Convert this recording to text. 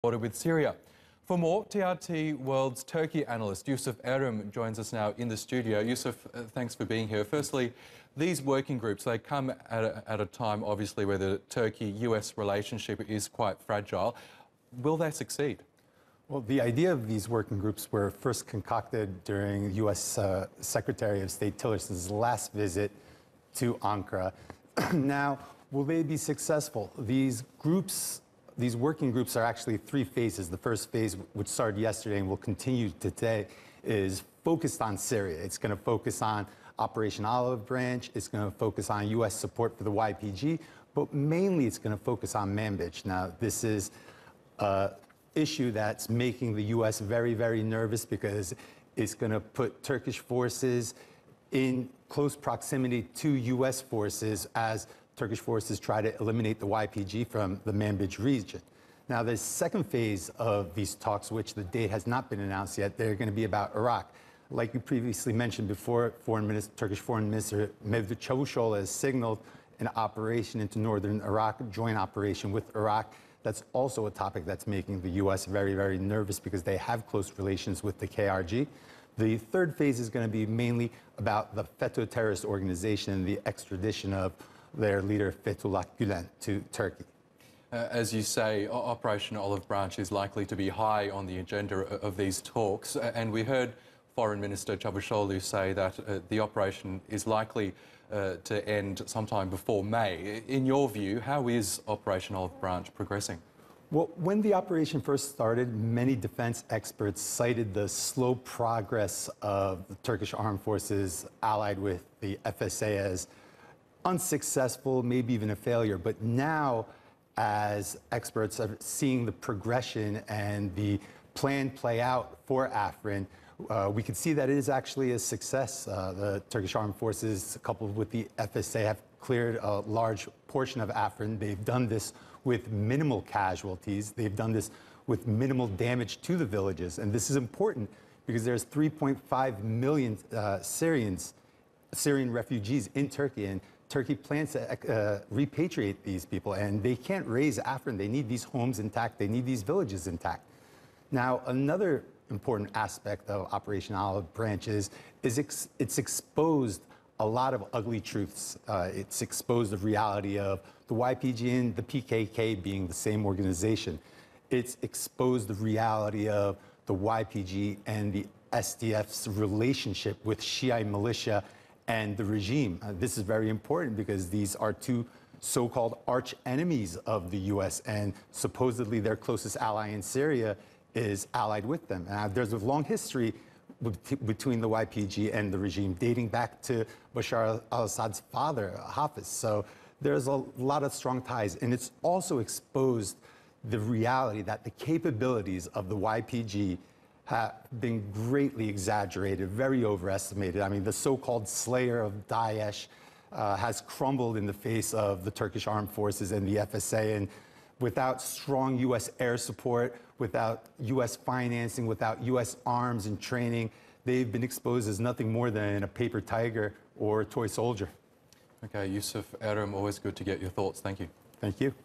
border with Syria. For more, TRT World's Turkey analyst Yusuf Erim joins us now in the studio. Yusuf, thanks for being here. Firstly, these working groups, they come at a time, obviously, where the Turkey-US relationship is quite fragile. Will they succeed? Well, the idea of these working groups were first concocted during U.S. Secretary of State Tillerson's last visit to Ankara. Now, will they be successful? These working groups are actually three phases. The first phase, which started yesterday and will continue today, is focused on Syria. It's going to focus on Operation Olive Branch. It's going to focus on U.S. support for the YPG, but mainly it's going to focus on Manbij. Now, this is an issue that's making the U.S. very, very nervous because it's going to put Turkish forces in close proximity to U.S. forces as Turkish forces try to eliminate the YPG from the Manbij region. Now, the second phase of these talks, which the date has not been announced yet, they're going to be about Iraq. Like you previously mentioned before, Turkish Foreign Minister Mevlut Çavuşoğlu has signaled an operation into northern Iraq, a joint operation with Iraq. That's also a topic that's making the U.S. very, very nervous because they have close relations with the KRG. The third phase is going to be mainly about the FETÖ terrorist organization and the extradition of their leader Fethullah Gülen to Turkey. As you say, Operation Olive Branch is likely to be high on the agenda of these talks, and we heard Foreign Minister Çavuşoğlu say that the operation is likely to end sometime before May. In your view, how is Operation Olive Branch progressing? Well, when the operation first started, many defense experts cited the slow progress of the Turkish armed forces allied with the FSA as unsuccessful, maybe even a failure. But now, as experts are seeing the progression and the plan play out for Afrin, we can see that it is actually a success. The Turkish armed forces, coupled with the FSA, have cleared a large portion of Afrin. They've done this with minimal casualties. They've done this with minimal damage to the villages. And this is important because there's 3.5 million Syrian refugees in Turkey, and Turkey plans to repatriate these people, and they can't raise Afrin. They need these homes intact. They need these villages intact. Now, another important aspect of Operation Olive Branch is it's exposed a lot of ugly truths. It's exposed the reality of the YPG and the PKK being the same organization. It's exposed the reality of the YPG and the SDF's relationship with Shia militia and the regime. This is very important because these are two so-called arch enemies of the U.S., and supposedly their closest ally in Syria is allied with them. There's a long history between the YPG and the regime, dating back to Bashar al-Assad's father, Hafiz. So there's a lot of strong ties, and it's also exposed the reality that the capabilities of the YPG have been greatly exaggerated, very overestimated. I mean, the so-called slayer of Daesh has crumbled in the face of the Turkish armed forces and the FSA. And without strong U.S. air support, without U.S. financing, without U.S. arms and training, they've been exposed as nothing more than a paper tiger or a toy soldier. Okay, Yusuf Erim, always good to get your thoughts. Thank you. Thank you.